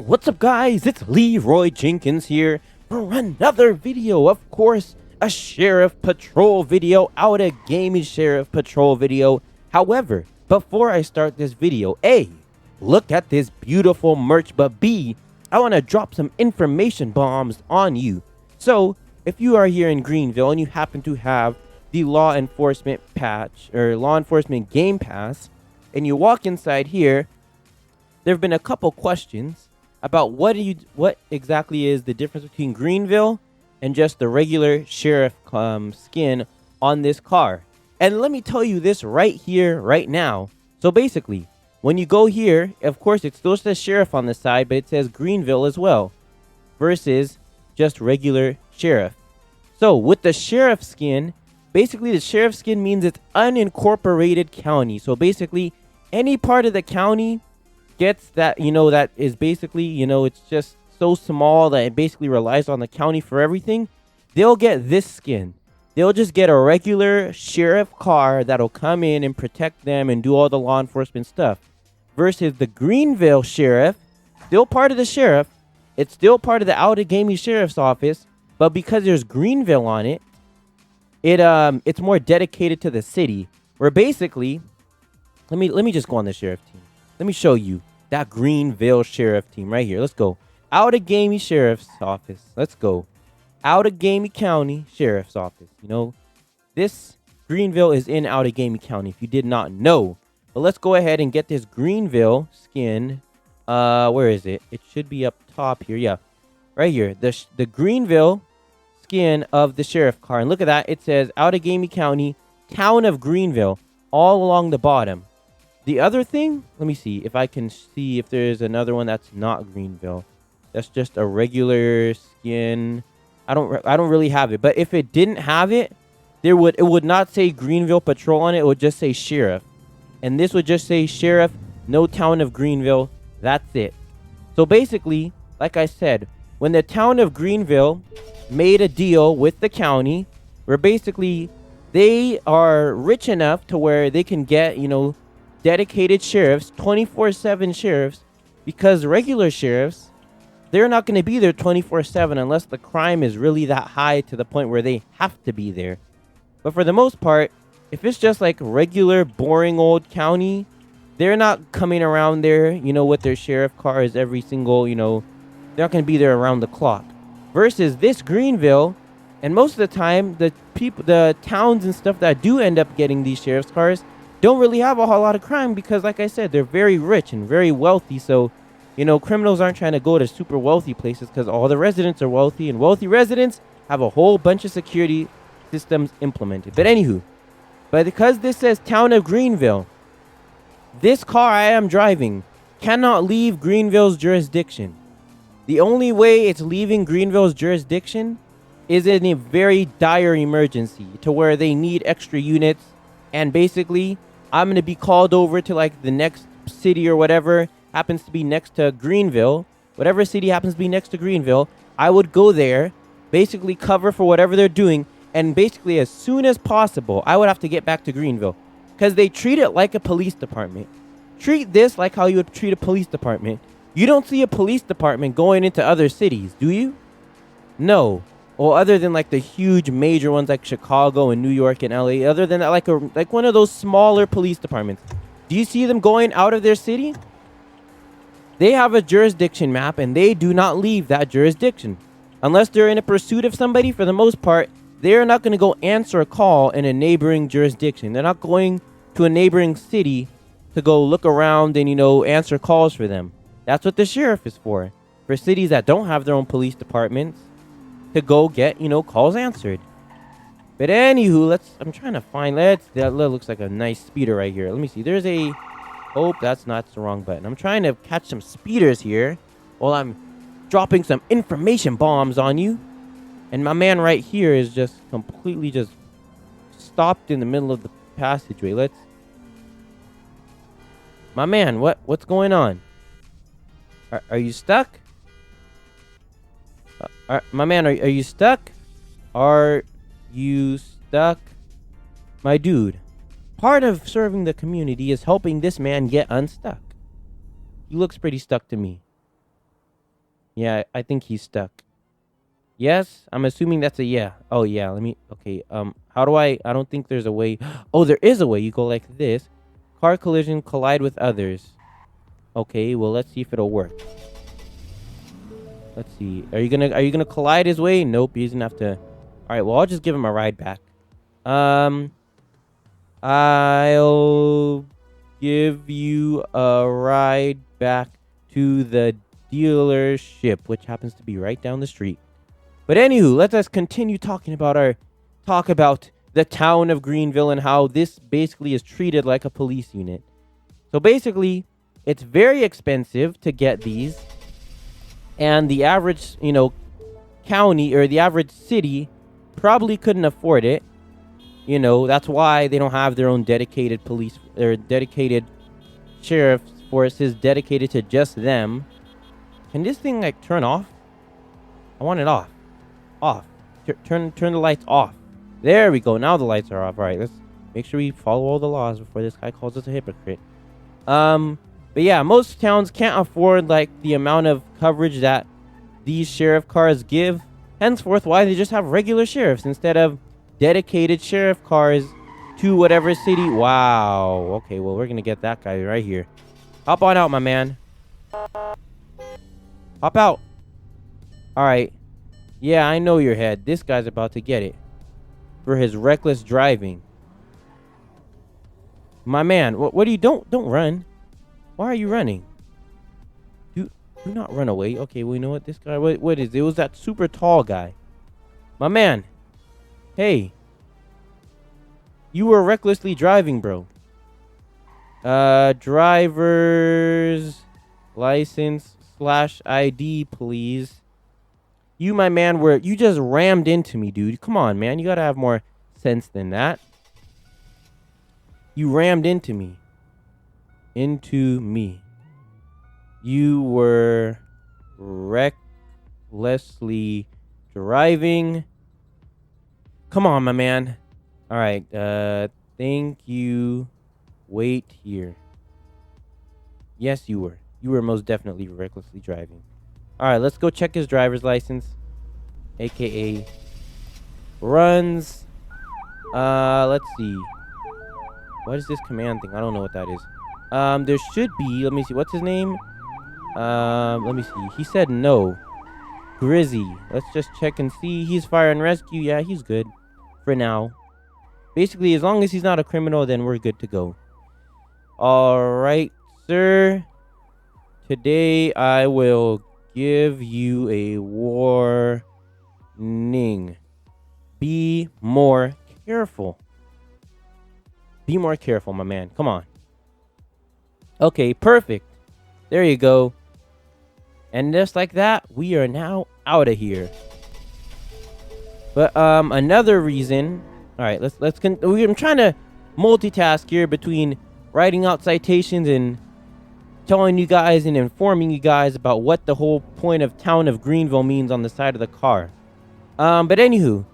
What's up, guys? It's Leroy Jenkins here for another video. Of course, a Sheriff Patrol video, out a gaming Sheriff Patrol video. However, before I start this video, A, look at this beautiful merch, but B, I want to drop some information bombs on you. So, if you are here in Greenville and you happen to have the law enforcement patch or law enforcement game pass, and you walk inside here, there have been a couple questions about what exactly is the difference between Greenville and just the regular sheriff skin on this car. And let me tell you this right here, right now. So basically, when you go here, of course, it still says sheriff on the side, but it says Greenville as well, versus just regular sheriff. So with the sheriff skin, basically the sheriff skin means it's unincorporated county. So basically, any part of the county gets that, that is basically, it's just so small that it basically relies on the county for everything. They'll get this skin. They'll just get a regular sheriff car that'll come in and protect them and do all the law enforcement stuff. Versus the Greenville sheriff, still part of the sheriff. It's still part of the Outagamie Sheriff's Office, but because there's Greenville on it, it's more dedicated to the city. Where basically, let me just go on the sheriff team. Let me show you that Greenville sheriff team right here. Let's go. Outagamie Sheriff's Office. Let's go. Outagamie County Sheriff's Office. This Greenville is in Outagamie County, if you did not know. But let's go ahead and get this Greenville skin. Where is it? It should be up top here. Yeah, right here. The Greenville skin of the sheriff car. And look at that. It says Outagamie County, Town of Greenville, all along the bottom. The other thing, let me see if I can see if there's another one that's not Greenville. That's just a regular skin. I don't really have it, but if it didn't have it, it would not say Greenville Patrol on it. It would just say Sheriff, and this would just say Sheriff, no Town of Greenville. That's it. So basically, like I said, when the Town of Greenville made a deal with the county, where basically they are rich enough to where they can get dedicated sheriffs, 24/7 sheriffs, because regular sheriffs, they're not going to be there 24/7 unless the crime is really that high to the point where they have to be there. But for the most part, if it's just like regular boring old county, they're not coming around there, with their sheriff cars every single, they're not going to be there around the clock. Versus this Greenville, and most of the time, the towns and stuff that do end up getting these sheriff's cars don't really have a whole lot of crime because, like I said, they're very rich and very wealthy. So, criminals aren't trying to go to super wealthy places because all the residents are wealthy, and wealthy residents have a whole bunch of security systems implemented. But because this says Town of Greenville, this car I am driving cannot leave Greenville's jurisdiction. The only way it's leaving Greenville's jurisdiction is in a very dire emergency to where they need extra units, and basically I'm going to be called over to like the next city or whatever happens to be next to Greenville. Whatever city happens to be next to Greenville, I would go there, basically cover for whatever they're doing. And basically as soon as possible, I would have to get back to Greenville because they treat it like a police department. Treat this like how you would treat a police department. You don't see a police department going into other cities, do you? No. Well, other than like the huge major ones like Chicago and New York and LA, other than that, like one of those smaller police departments. Do you see them going out of their city? They have a jurisdiction map and they do not leave that jurisdiction. Unless they're in a pursuit of somebody, for the most part, they're not going to go answer a call in a neighboring jurisdiction. They're not going to a neighboring city to go look around and, answer calls for them. That's what the sheriff is for. For cities that don't have their own police departments, to go get, calls answered. But anywho, I'm trying to find, that looks like a nice speeder right here. Let me see. There's a, that's the wrong button. I'm trying to catch some speeders here while I'm dropping some information bombs on you. And my man right here is just completely just stopped in the middle of the passageway. My man, what's going on? Are you stuck? My man, are you stuck? Are you stuck? My dude, part of serving the community is helping this man get unstuck. He looks pretty stuck to me. Yeah, I think he's stuck. Yes, I'm assuming that's a yeah. Oh yeah, let me. Okay. How do I don't think there's a way. Oh, there is a way. You go like this. Car collision, collide with others. Okay. Well, let's see if it'll work. Let's see. Are you gonna collide his way? Nope. He's gonna have to. All right. Well, I'll just give him a ride back. Um, I'll give you a ride back to the dealership, which happens to be right down the street. But anywho, let us continue talking about the town of Greenville and how this basically is treated like a police unit. So basically, it's very expensive to get these, and the average, county or the average city probably couldn't afford it. That's why they don't have their own dedicated police or dedicated sheriff's forces dedicated to just them. Can this thing like turn off? I want it off. Off. Turn the lights off. There we go. Now the lights are off. All right, let's make sure we follow all the laws before this guy calls us a hypocrite. But yeah, most towns can't afford like the amount of coverage that these sheriff cars give. Henceforth, why they just have regular sheriffs instead of dedicated sheriff cars to whatever city. Wow. Okay, well, we're gonna get that guy right here. Hop on out, my man. Hop out. All right. Yeah, I know your head. This guy's about to get it for his reckless driving. My man, what do you don't run? Why are you running? Do not run away. Okay, well, you know what? This guy, what is it? It was that super tall guy. My man. Hey. You were recklessly driving, bro. Driver's license / ID, please. You, my man, you just rammed into me, dude. Come on, man. You gotta have more sense than that. You rammed into me. You were recklessly driving. Come on, my man. All right. Thank you. Wait here. Yes, you were. You were most definitely recklessly driving. All right, let's go check his driver's license, aka runs. Let's see. What is this command thing? I don't know what that is. There should be. Let me see. What's his name? Let me see. He said no. Grizzy. Let's just check and see. He's fire and rescue. Yeah, he's good for now. Basically, as long as he's not a criminal, then we're good to go. All right, sir. Today I will give you a warning. Be more careful. Be more careful, my man. Come on. Okay, perfect. There you go. And just like that, we are now out of here. But another reason. All right, I'm trying to multitask here between writing out citations and telling you guys and informing you guys about what the whole point of town of Greenville means on the side of the car. But anywho,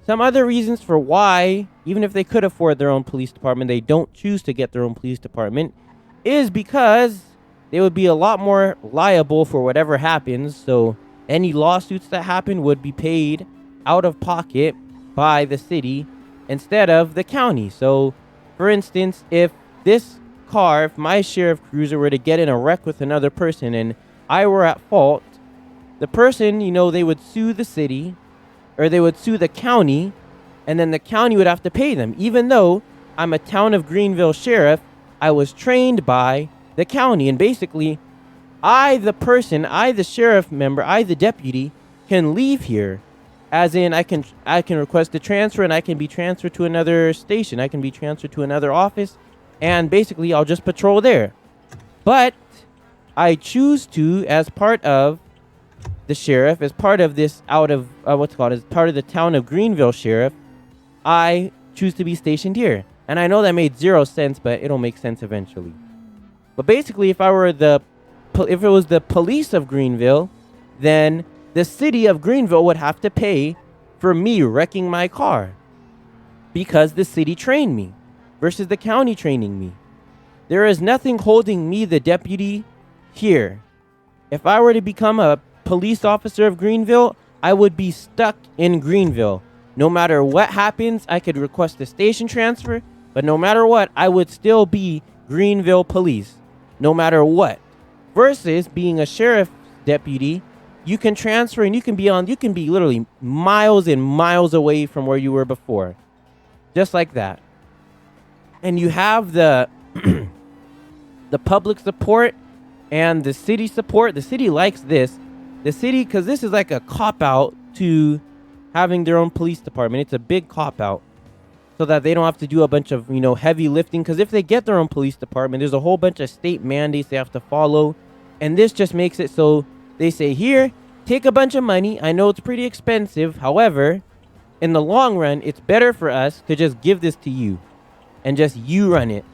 some other reasons for why, even if they could afford their own police department, they don't choose to get their own police department is because they would be a lot more liable for whatever happens. So any lawsuits that happen would be paid out of pocket by the city instead of the county. So, for instance, if my sheriff cruiser were to get in a wreck with another person and I were at fault, the person, they would sue the city or they would sue the county, and then the county would have to pay them. Even though I'm a town of Greenville sheriff, I was trained by the county. And basically, I, the sheriff member, I, the deputy, can leave here. As in, I can request a transfer and I can be transferred to another station. I can be transferred to another office. And basically, I'll just patrol there. But I choose to, as part of the sheriff, as part of this as part of the town of Greenville sheriff, I choose to be stationed here. And I know that made 0 sense, but it'll make sense eventually. But basically, if it was the police of Greenville, then the city of Greenville would have to pay for me wrecking my car because the city trained me versus the county training me. There is nothing holding me, the deputy, here. If I were to become a police officer of Greenville, I would be stuck in Greenville. No matter what happens, I could request a station transfer, but no matter what, I would still be Greenville police, no matter what. Versus being a sheriff deputy, you can transfer and you can be literally miles and miles away from where you were before. Just like that. And you have the the public support and the city support. The city likes this. The city, because this is like a cop-out to having their own police department. It's a big cop-out so that they don't have to do a bunch of, heavy lifting. Because if they get their own police department, there's a whole bunch of state mandates they have to follow. And this just makes it so they say, here, take a bunch of money. I know it's pretty expensive. However, in the long run, it's better for us to just give this to you and just you run it.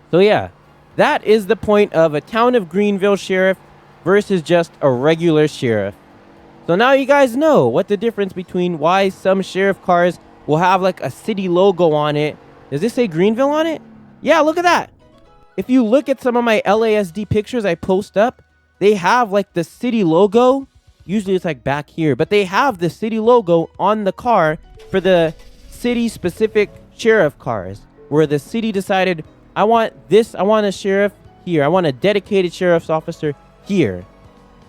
So yeah, that is the point of a town of Greenville sheriff versus just a regular sheriff. So now you guys know what the difference between why some sheriff cars will have like a city logo on it. Does this say Greenville on it? Yeah, look at that. If you look at some of my LASD pictures I post up, they have like the city logo. Usually it's like back here, but they have the city logo on the car for the city specific sheriff cars, where the city decided, I want a sheriff here. I want a dedicated sheriff's officer here.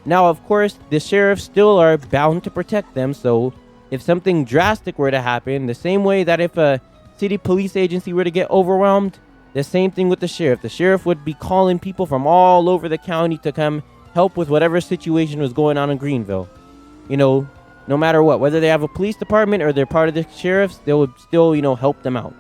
Now, of course, the sheriffs still are bound to protect them. So if something drastic were to happen, the same way that if a city police agency were to get overwhelmed, the same thing with the sheriff. The sheriff would be calling people from all over the county to come help with whatever situation was going on in Greenville. No matter what, whether they have a police department or they're part of the sheriffs, they would still, help them out.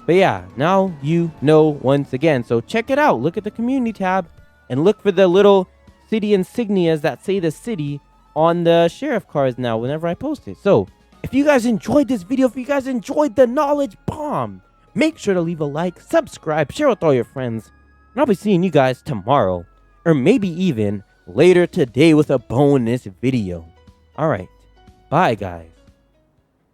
But yeah, now you know once again. So check it out. Look at the community tab and look for the little city insignias that say the city on the sheriff cars now whenever I post it. So if you guys enjoyed this video, if you guys enjoyed the knowledge bomb, make sure to leave a like, subscribe, share with all your friends. And I'll be seeing you guys tomorrow, or maybe even later today with a bonus video. All right. Bye, guys.